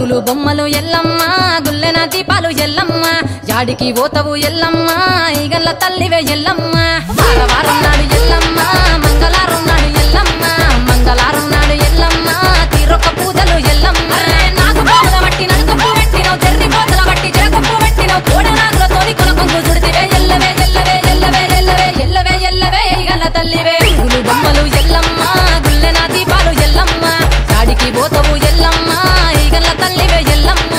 పూలు బొమ్మలు ఎల్లమ్మ గుల్లెన దీపాలు ఎల్లమ్మ యాడికి పోతవు ఎల్లమ్మ ఈగల్ల తల్లివే ఎల్లమ్మ వారం నాడు ఎల్లమ్మ మంగళవారం నాడు ఎల్లమ్మ మంగళవారం నాడు ఎల్లమ్మ తీరొక్క పూజలు ఎల్లమ్మ నాకు పూల బట్టి నడుకప్పు పెట్టినవు జర్రి పోతల బట్టి జరకప్పు పెట్టినవు కోడ నాగులతోని కొనకొంగు చుడితివే ఎల్లవే ఎల్లవే ఎల్లవే ఎల్లవే ఎల్లవే ఎల్లవే ఈగల్ల తల్లివే పూలు బొమ్మలు ఎల్లమ్మ గుల్లెన దీపాలు ఎల్లమ్మ యాడికి పోతవు ఎల్లమ్మ ఈగల్ల తల్లివే ఎల్లమ్మ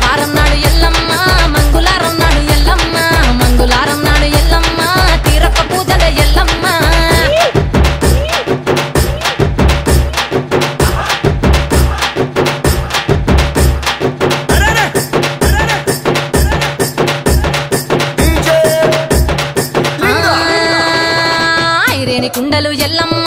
వారం నాడు ఎల్లమ్మ మంగళవారం నాడు ఎల్లమ్మ మంగళవారం నాడు ఎల్లమ్మ తీరొక్క పూజలు ఎల్లమ్మ కుండలు ఎల్లమ్మ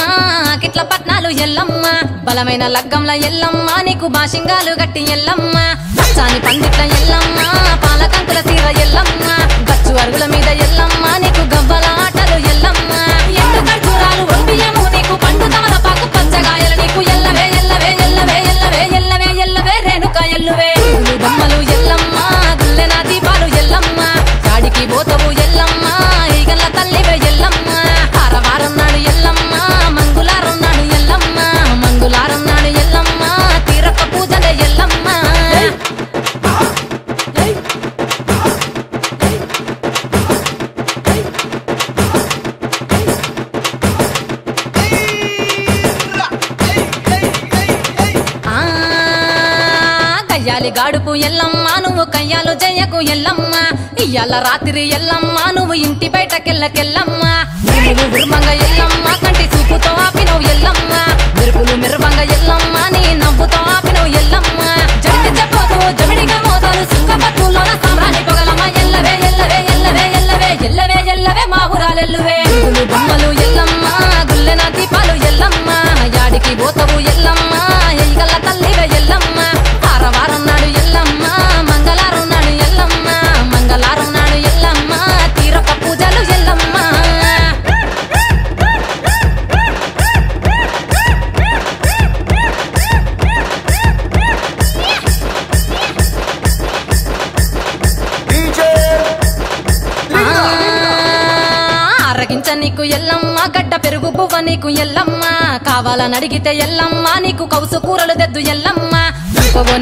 కిట్ల పట్నాలు ఎల్లమ్మ బలమైన లగ్గంల ఎల్లమ్మ నీకు బాషింగాలు గట్టి ఎల్లమ్మ పచ్చాని పందిట్ల ఎల్లమ్మ పాలకంకుల తీర ఎల్లమ్మ గచ్చు అరుగుల మీద ఎల్లమ్మ నీకు గవ్వల ఆటలు ఎల్లమ్మ ఎండు ఖర్జూరాలు ఒంటియము నీకు పండు తమలపాకు పచ్చగాయలు నీకు ఎల్లవే ఎల్లవే ఎల్లవే ఎల్లవే ఎల్లవే ఎల్లవే రేణుక ఎల్లువే పూలు బొమ్మలు ఎల్లమ్మ గుల్లెన దీపాలు ఎల్లమ్మ యాడికి పోతవు ఎల్లమ్మ ఈగల్ల తల్లివే ఎల్లమ్మ వారం నాడు ఎల్లమ్మ మంగళవారం నాడు ఎల్లమ్మ మంగళవారం నాడు ఎల్లమ్మ తీరొక్క పూజలే ఎల్లమ్మ కయ్యాలి గాడుపు ఎల్లమ్మ నువ్వు కయ్యాలు జయ్యకు ఎల్లమ్మ ఇయ్యాల రాత్రి ఎల్లమ్మ నువ్వు ఇంటి బయటకెళ్ళకెళ్ళమ్మ మెరుపులు విరుమంగ ఎల్లమ్మ కంటి చూపుతో ఆపినవు ఎల్లమ్మ మెరుపులు మెరువంగ ఎల్లమ్మ నీ నవ్వుతో ఆపినవు ఎల్లమ్మ జడికి చెప్పదు జమిడిగా మోతాలు సుక్కపట్టులోన సామ్రాణి పొగలమ్మ ఎల్లవే ఎల్లవే ఎల్లవే ఎల్లవే ఎల్లవే ఎల్లవే మా ఊరాలెల్లువే పూలు బొమ్మలు ఎల్లమ్మ గుల్లెన దీపాలు ఎల్లమ్మ యాడికి పోతవు ఎల్లమ్మ ఈగల్ల తల్లివే ఎల్లమ్మ వారం నాడు ఎల్లమ్మ మంగళవారం నాడు ఎల్లమ్మ మంగళవారం నాడు ఎల్లమ్మ తీరొక్క పూజలు ఎల్లమ్మ అరగించ నీకు ఎల్లమ్మ గడ్డ పెరుగు బువ్వ నీకు ఎల్లమ్మ కావాలని అడిగితే ఎల్లమ్మ నీకు కౌసు కూరలు దెద్దు ఎల్లమ్మ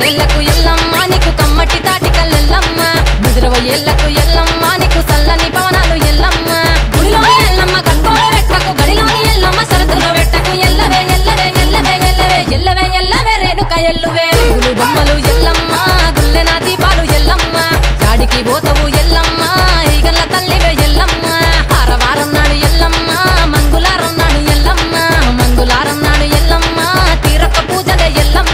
నెల్లకు ఎల్లమ్మ నీకు కమ్మటి తాటికల్ ఎల్లమ్మ ముదిరవ ఏళ్లకు ఎల్లమ్మ నీకు సల్లని పవనాలు ఎల్లమ్మ గుడిలోని ఎల్లమ్మ గడ్డోల వెట్టకు గడిలోని ఎల్లమ్మ సరతుల వెట్టకు ఎల్లవే ఎల్లవే ఎల్లవే ఎల్లవే ఎల్లవే ఎల్లవే రేణుక ఎల్లువే పూలు బొమ్మలు ఎల్లమ్మ గుల్లెన దీపాలు ఎల్లమ్మ యాడికి పోతవు ఎల్లమ్మ ఈగల్ల తల్లివే ఎల్లమ్మ వారం నాడు ఎల్లమ్మ మంగళవారం నాడు ఎల్లమ్మ మంగళవారం నాడు ఎల్లమ్మ తీరొక్క పూజలే ఎల్లమ్మ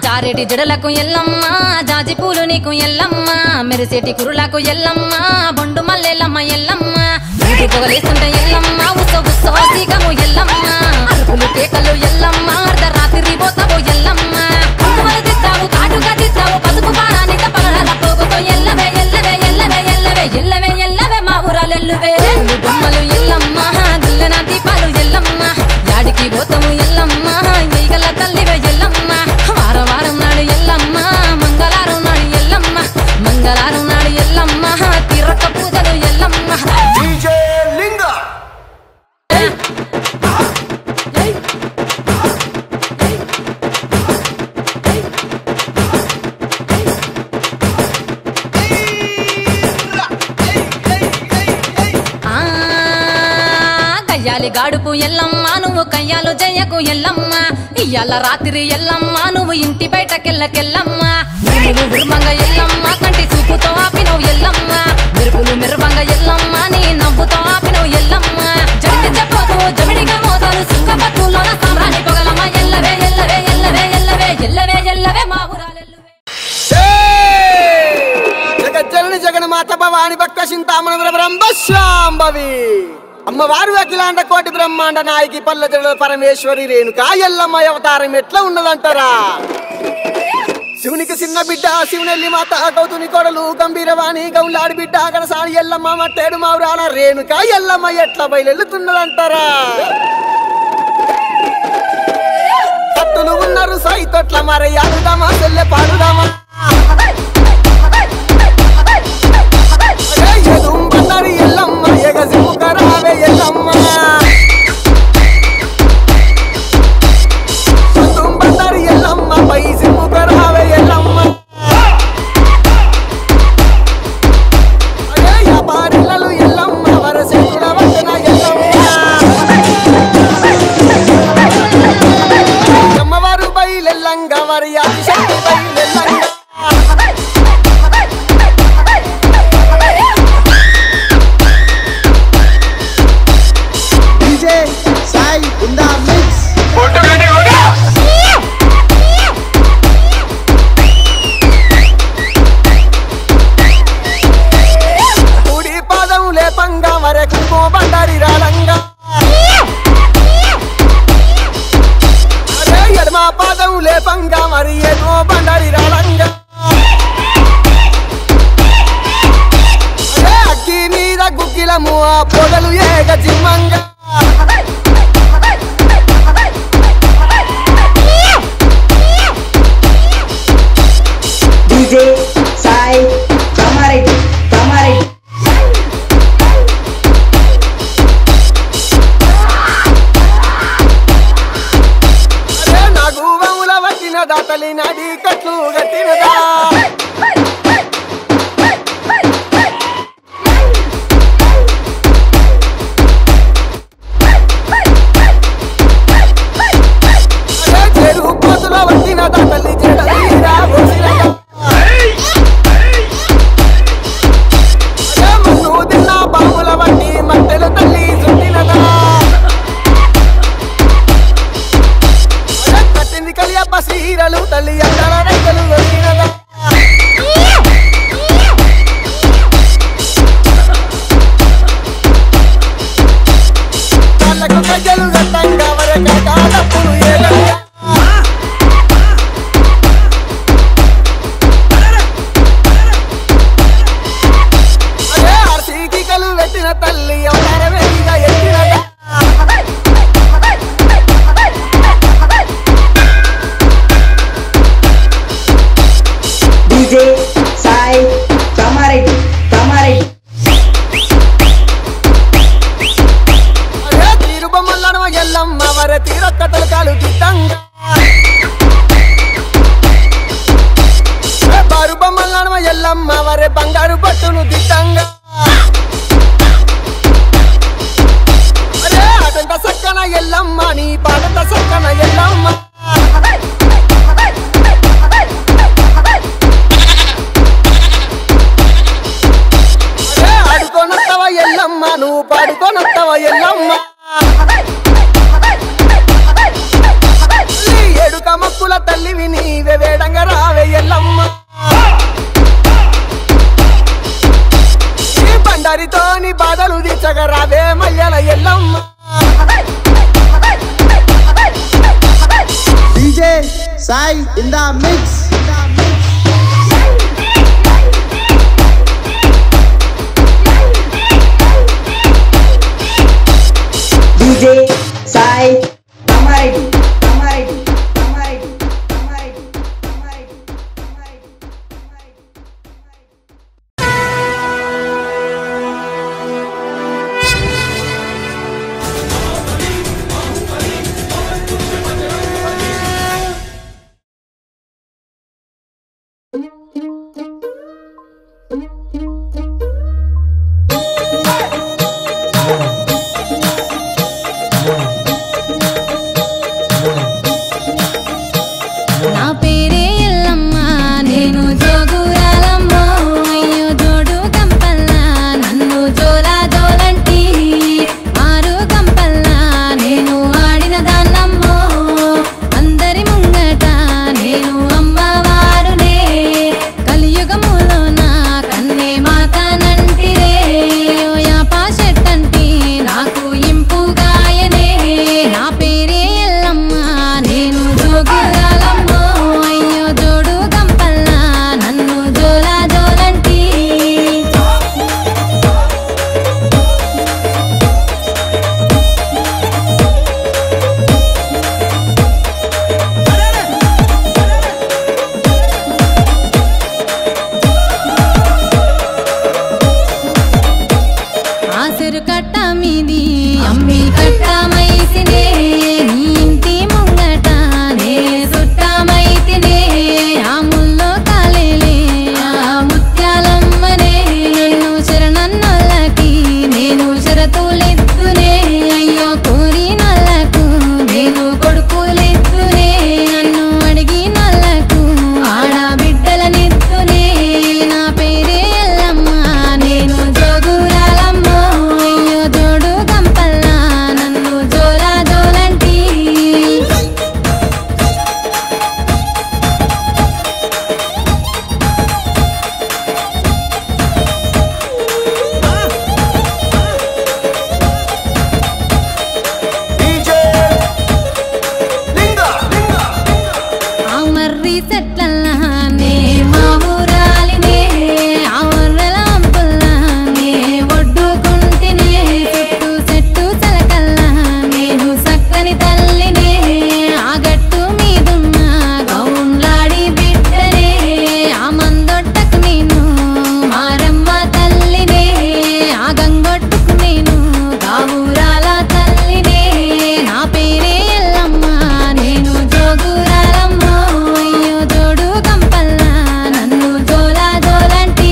జారేటి జడలకు ఎల్లమ్మ జాజి పూలు నీకు ఎల్లమ్మ మెరిసేటి కురులకు ఎల్లమ్మ బొండు మల్లెల్లమ్మ ఎల్లమ్మ పొగలేస్తుంటే ఎల్లమ్మ ఉత్సవము ఎల్లమ్మ అరుపులు కేకలు ఎల్లమ్మ అర్ధరాత్రి పోతావు ఎల్లమ్మ కుంకుమలు తిస్తావు కాటుగా తిస్తావు పసుపు పారానిత పగడాల పోగుతో ఎల్లవే ఎల్లవే ఎల్లవే ఎల్లవే ఎల్లవే ఎల్లవే మా ఊరాలెల్లువే పూలు బొమ్మలు ఎల్లమ్మ గుల్లెన దీపాలు ఎల్లమ్మ యాడికి పోతావు ఎల్లమ్మ ఈగల్ల తల్లివే ఎల్లమ్మ వారం నాడు ఎల్లమ్మ మంగళవారం నాడు ఎల్లమ్మ మంగళవారం నాడు ఎల్లమ్మ తీరొక్క పూజలు ఎల్లమ్మ కయ్యాలి గాడుపు ఎల్లమ్మ నువ్వు కయ్యాలు జయ్యకు ఎల్లమ్మ ఇయ్యాల రాత్రి ఎల్లమ్మ నువ్వు ఇంటి బయటకెళ్ళకెళ్ళమ్మ మెరుపులు విరుమంగ ఎల్లమ్మ కంటి చూపుతో ఆపినవు ఎల్లమ్మ మెరుపులు మెరువంగ ఎల్లమ్మ నీ నవ్వుతో ఆపినవు ఎల్లమ్మ జడికి చెప్పదు జమిడిగా మోతాలు సుక్కపట్టులోన సామ్రాణి పొగలమ్మ ఎల్లవే ఎల్లవే ఎల్లవే ఎల్లవే ఎల్లవే ఎల్లవే మా ఊరాలెల్లువే జగజ్జనని జగన్మాత భవాని భక్త చింతామణ బ్రహ్మశాంభవి అమ్మవారు అఖిలాండ కోటి బ్రహ్మాండ నాయకి పల్లె పరమేశ్వరి రేణుకా ఎల్లమ్మ అవతారం ఎట్లా ఉన్నదంటారా శివునికి చిన్న బిడ్డ శివునెల్లి మాత గౌతుని కొడలు గంభీరవాణి గౌలాడి బిడ్డ గడసాని ఎల్లమ్మ మట్టేడు మావురాల రేణుక ఎల్లమ్మ ఎట్లా బయలుతున్నదంటారా కత్తులు ఉన్నారు సైతొట్ల మరి ఆడుదామా చెల్లె పాడుదామా ఎదుంబన్నారు ఎల్లమ్మ ఎగసిముకరావే ఎల్లమ్మ ఎదుంబన్నారు ఎల్లమ్మ పై సిముకరావే ఎల్లమ్మ అరే యాపారిల్లలు ఎల్లమ్మ వరసేతుల వదన ఎల్లమ్మ అమ్మవారు బయలెల్లంగ వరి ఆదిశక్తి బయలెల్లంగ లేపంగా మరి ఏదో బండారి రాలంగా అగ్గి మీద గుగ్గిలము ఆ పొగలు ఏగ జిమ్మంగా DJ Sai Kamaretti దాతలి నడి కట్లు గట్టినదా చెరువు కోతుల వట్టిన దాతలి చెడలీరా మన్ను తిన్న బాముల వట్టి మట్టెలు తల్లి చుట్టినదా కలియప్ప సీరలు తల్లి అక్కడ రైతులు వచ్చినదా వాళ్ళకు గజ్జలు గట్టంగా వరక కాదప్పుడు ఏలంగా అదే ఆర్సీకి కలు పెట్టిన తల్లి అవతార వేదిగా ఎత్తినదా DJ Sai Kamaretti అరే తీరుబొమ్మలను ఎల్లమ్మ వర తీరొక్కతలు కాలు దిద్దంగా బారు బొమ్మలను ఎల్లమ్మ వరే బంగారు పట్టును దిద్దంగా అరే అటంత సక్కన ఎల్లమ్మ నీ పాటంత సక్కన ఎల్లమ్మ ఆడుకోనొత్తవ ఎల్లమ్మ నువ్వు పాడుకోనొత్తవ ఎల్లమ్మ ఏడుక మక్కుల తల్లివి నీవే వేడంగా రావే ఎల్లమ్మ ఈ బండారితోని బాధలు తీర్చగా రావే మయ్యల Yellamma DJ Sai in the mix. DJ Sai Kamaretti కట్టమైతినే నీ ఇంటి ముంగట నే సుట్టమైతినే ఆ ముల్లో కాలేలే ఆ ముత్యాలమ్మనే నన్ను శరణన్నోళ్ళకి నేను షరతులెత్తునే అయ్యో కోరినోళ్ళకు నేను కొడుకులెత్తునే నన్ను అడిగినోళ్ళకు ఆడబిడ్డలనెత్తునే నా పేరే ఎల్లమ్మ నేను జోగురాలమ్మో అయ్యో జోడు గంపల్లా నన్ను జోలా జోలంటి ఆ మర్రి చెట్లల్లా నే మా ఊరాలినే ఆ వర్రల వంపుల్లా నే ఒడ్డుకుంటినే చుట్టూ చెట్టు చలకల్లా నేను సక్కని తల్లినే ఆ గట్టు మీదున్న గౌన్లాడి బిడ్డనే ఆ మందొట్టకు నేను మారమ్మ తల్లినే ఆ గంగొట్టుకు నేను గావురాల తల్లినే నా పేరే ఎల్లమ్మ నేను జోగురాలమ్మో అయ్యో జోడు గంపల్లా నన్ను జోలా జోలంటి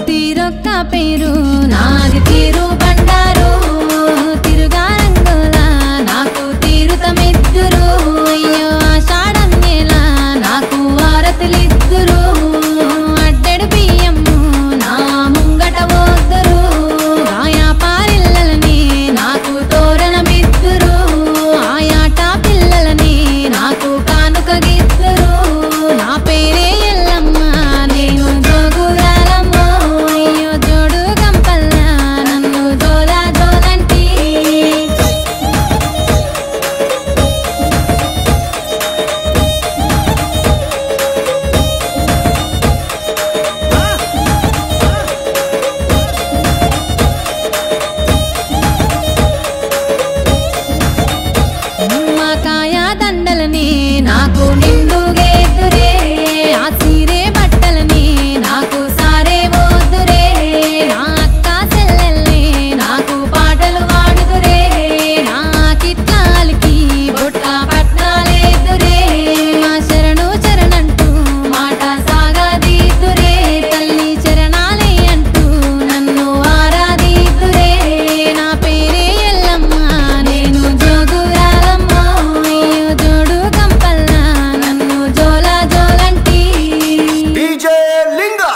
తీరొక్క పేరు నాది తీరు బండారు తిరుగారంగులా నాకు తీరుతమిద్దురు అయ్యో ఆషాఢం నెల నాకు వారతులిద్దురు అడ్డెడు బియ్యము నా ముంగట వద్దురు ఆయా పారిల్లలని నాకు తోరణ బిద్దురు ఆయాట పిల్లలని నాకు కానుక గిద్దురు నా పేరే ఎల్లమ్మ నేను జోగురాలమ్మో అయ్యో జోడు గంపల్లా నన్ను జోలా జోలంటి నిమ్మకాయ దండలని నాకు నిండుగేద్దురే ఆ సీరే బట్టలని నాకు సారే వద్దురే నా అక్క చెల్లెల్ని నాకు పాటలు పాడుదురే నాకిట్లాలికి బుట్ట పట్నాలేదురే మా శరణు చరణంటూ మాట సాగదీదురే తల్లి చరణాలే అంటూ నన్ను ఆరాధీదురే నా పేరే ఎల్లమ్మ నేను జోగురాలమ్మో అయ్యో జోడు గంపల్లా నన్ను జోలా జోలంటి డీజే లింగా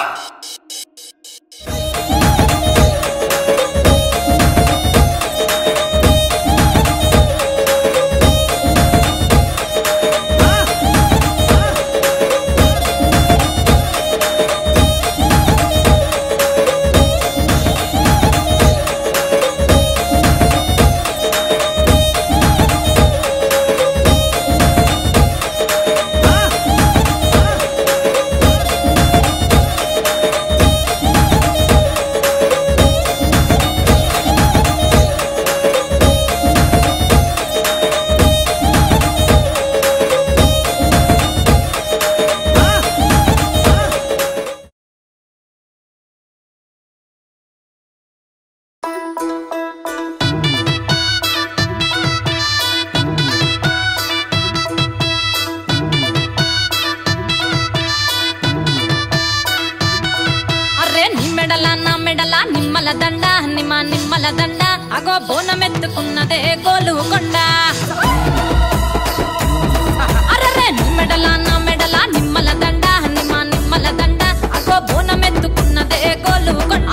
అర్రే నీ మెడల నా మెడల నిమ్మల దండ నిమ్మల దండ అగో బోనమెత్తుకున్నదే గోలుకొండ అర్రే నీ మెడల నా మెడల నిమ్మల దండ నిమ్మల దండ అగో బోనమెత్తుకున్నదే గోలుకొండ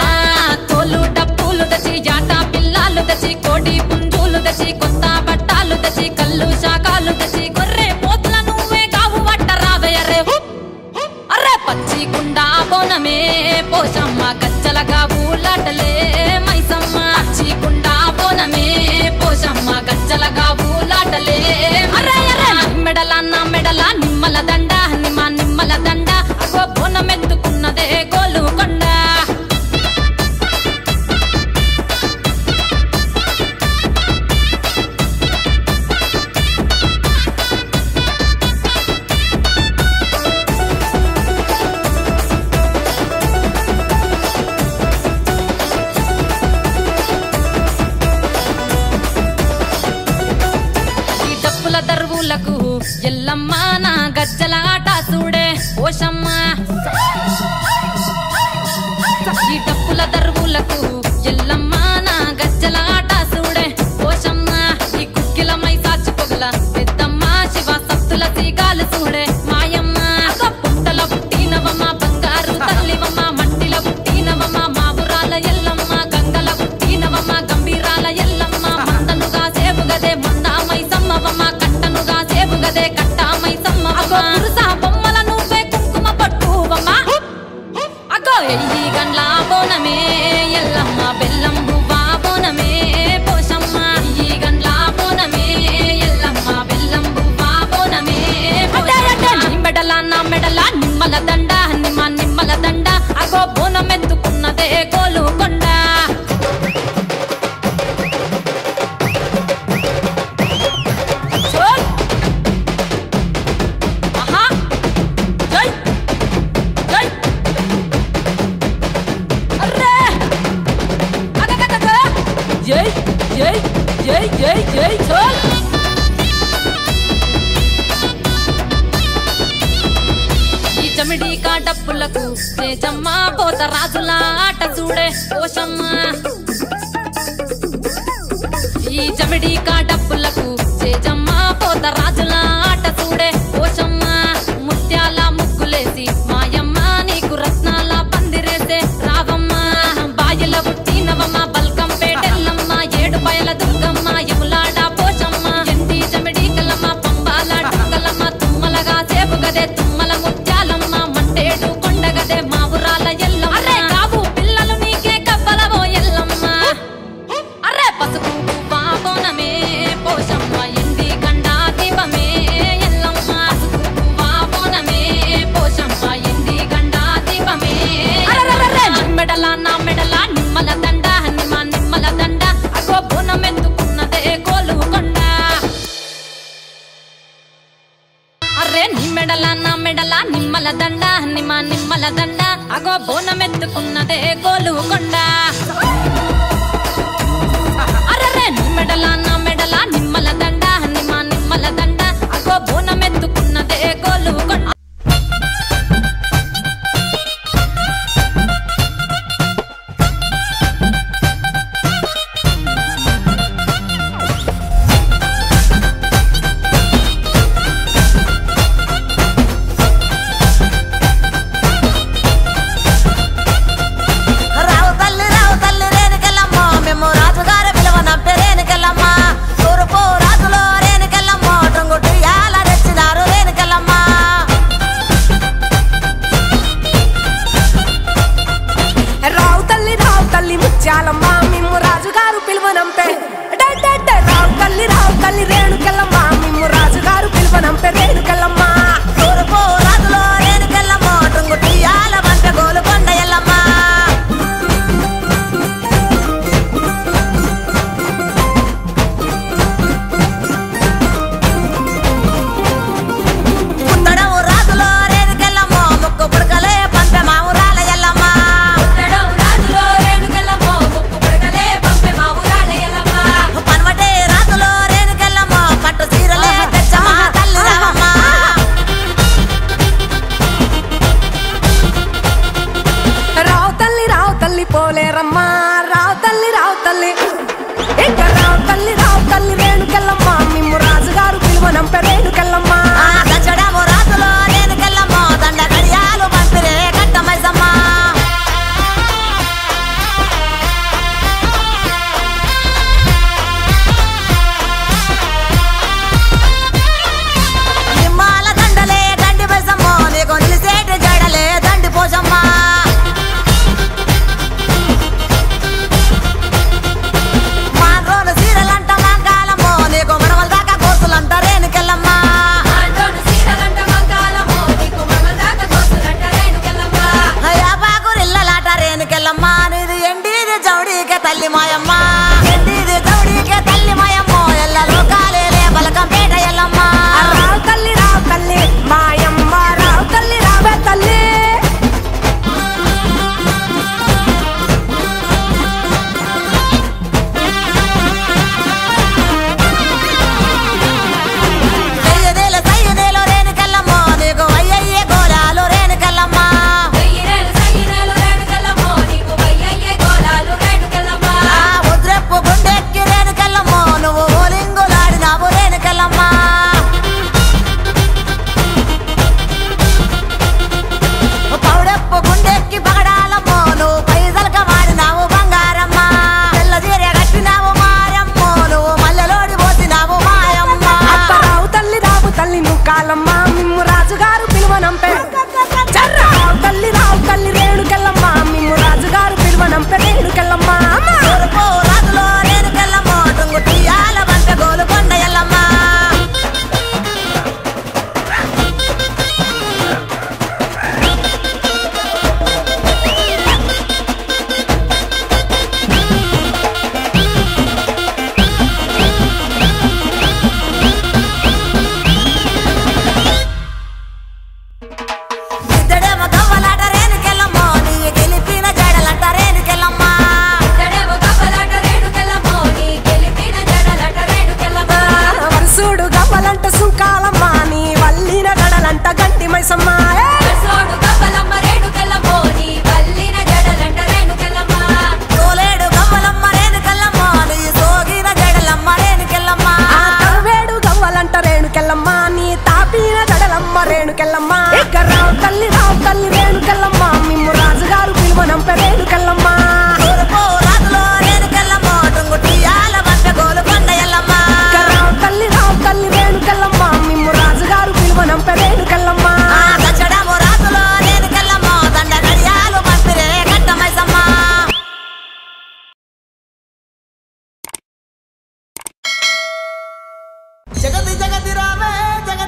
తోలు డప్పులు దచి జాట పిల్లాలు దచి కోడి పుంజులు దచి కొత్త బట్టాలు దచి కళ్ళు శాకాలు దచి గొర్రె పోతుల నువ్వే కావు వట్ట రావే అర్రే పచ్చి గుండా బోనమే పోషమ్మ గచ్చలగా ఊలాటలే మైసమ్మ పచ్చి గుండా బోనమే పోషమ్మ గచ్చలగా ఊలాటలే అర్రే అర్రే మెడల నా మెడల నిమ్మల దండ నిమ్మల దండ అగో బోనమెత్తుకున్నదే గోలుకొండ గజ్జల ఆట చూడే ఓషమ్మ ఈ డప్పుల దరువులకు ఎల్లమ్మ నా గజ్జల ఆట చూడే ఓషమ్మ ఈ కుక్కిల మై సాచి పొగల పెద్దమ్మ శివ సత్తుల తీగాలు చూడే మాయమ్మ పుట్టల పుట్టినవమ్మ బంగారు తల్లివమ్మ మంటిల పుట్టినవమ్మ మావురాల ఎల్లమ్మ గంగల పుట్టినవమ్మ గంభీరాల ఎల్లమ్మ మందనుగా సేపుగదే మందామై సమ్మవమ్మ కట్టనుగా సేపుగదే కట్టామై సమ్మవమ్మ పురుసా బొమ్మల నువ్వే కుంకుమ పట్టువమ్మ అగో ఎయ్యి గండ్ల బోనమే ఎల్లమ్మ బెల్లం బువ్వా బోనమే పోషమ్మ ఈ గండ్ల బోనమే ఎల్లమ్మ బెల్లం బువ్వా బోనమే మెడల నా మెడల నిమ్మల దండ నిమ్మల దండ అగో బోనం ఎత్తుకున్నదే గోలుకొండ జై జై జై జై జై చోల్ ఈ జమిడి కాడప్పులకు తేజమ్మ పోత రాజుల ఆట చూడే ఓషమ్మ ఈ జమిడి కాడప్పులకు తేజమ్మ పోత రాజుల ఆట చూడే ఓషమ్మ ముత్యాల ముగ్గులేసి మాయమ్మ నీకు రత్నాల పందిరేసే రావమ్మ బాయిల పుట్టినవమ్మ బల్కం పేటెల్లమ్మ ఏడు బయల దుర్గమ్మ యములాడ పోషమ్మ ఎండి జమిడి కలమ్మ పంబాల డుక్కలమ్మ తుమ్మలగా సేపుగదే తుమ్మల ముత్యాలమ్మ మంటేడు కొండగదే మావురాల ఎల్లమ్మ అరే కావు పిల్లలు నీకే కవ్వలవో ఎల్లమ్మ అరే పసుపు బోనమే పోషమ్మ ఎండి గండా దీపమే ఎల్లమ్మ పసుపు బోనమే పోషమ్మ ఎండి గండా దీపమే మెడల నా మెడల నిమ్మల దండ నిమ్మల దండ అగో బోనం ఎత్తుకున్నదే గోలుకొండ అరే నీ మెడల నా మెడల నిమ్మల దండ నిమ్మల దండ అగో బోనం ఎత్తుకున్నదే గోలుకొండ అరే నీ మెడల నా మెడల నిమ్మల దండ నిమ్మల దండ అగో బోనం ఎత్తుకున్నదే గోలుకొండ రావు తల్లి రేణుకెళ్ళమ్మ మేము రాజుగారి పిలవనంపే రేణుకెళ్ళమ్మ తూర్పు రాజులో రేణుకెళ్ళమ్మ టొంగుటు యాల తెచ్చినారు రేణుకెళ్ళమ్మ రావు తల్లి ముత్యాలమ్మ మిమ్ము రాజుగారు పిలువనంపే రావు తల్లి రేణుకెళ్ళమ్మ మిమ్ము రాజుగారు పిలువనంపే రేణుకెళ్ళమ్మ తూర్పు రాజులో రేణుకెళ్ళమ్మ టొంగుటు యాల వంట గోలుకొండ ఎల్లమ్మ పుట్టడము రాజులో రేణుకెళ్ళమ్మ ముక్కు పుడకలే పంపె మావురాల ఎల్లమ్మ పనవటే రాజులో రేణుకెళ్ళమ్మ పట్టు చీరలే తెచ్చమ్మ తల్లి రావమ్మ రావు తల్లి పోలేరమ్మ రావు తల్లి ఇంకా రావు తల్లి రేణుకెళ్ళమ్మ మిమ్ము రాజుగారు పిలువనంపే రేణుకెళ్ళమ్మ గచ్చడము రాజులో రేణుకెళ్ళమ్మ దండ గడియాలు పంపిరే కట్టమైసమ్మ నిమ్మాల దండలే దండి మైసమ్మ నీకు నిలిసేటి జడలే దండి పోషమ్మ మాండ్రోలు సీరలంట మాంకాలమ్మో నీకు మడవల దాకా కోసులంట రేణుకెళ్ళమ్మ యాపాకురిల్లలాట రేణుకెళ్ళమ్మ నీది ఎండిది జౌడీకే తల్లి మాయమ్మ ఎండిది జౌడీకే తల్లి మాయమ్మో ఎల్ల లోకాలేలే బలకం పేట ఎల్లమ్మ రావు తల్లి మాయమ్మ రావు తల్లి రావే తల్లి సయ్యదేలో రేణుకెళ్ళమ్మ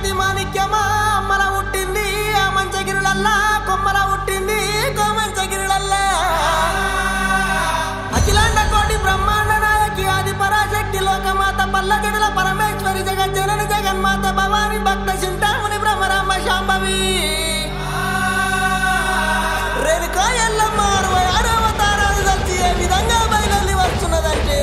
మతి మాణిక్యమా అమ్మల పుట్టింది ఆ మంచగిరులల్లా కొమ్మల పుట్టింది కోమంచగిరులల్లా అఖిలాండ కోటి బ్రహ్మాండ నాయకి ఆది పరాశక్తి లోకమాత పల్లజడుల పరమేశ్వరి జగజ్జనని జగన్మాత భవాని భక్త చింతామణి బ్రహ్మరామ శాంభవి రేణుకా ఎల్లమ్మ 66 అవతారాలు వచ్చి ఏ విధంగా బయలుదేరి వస్తున్నదంటే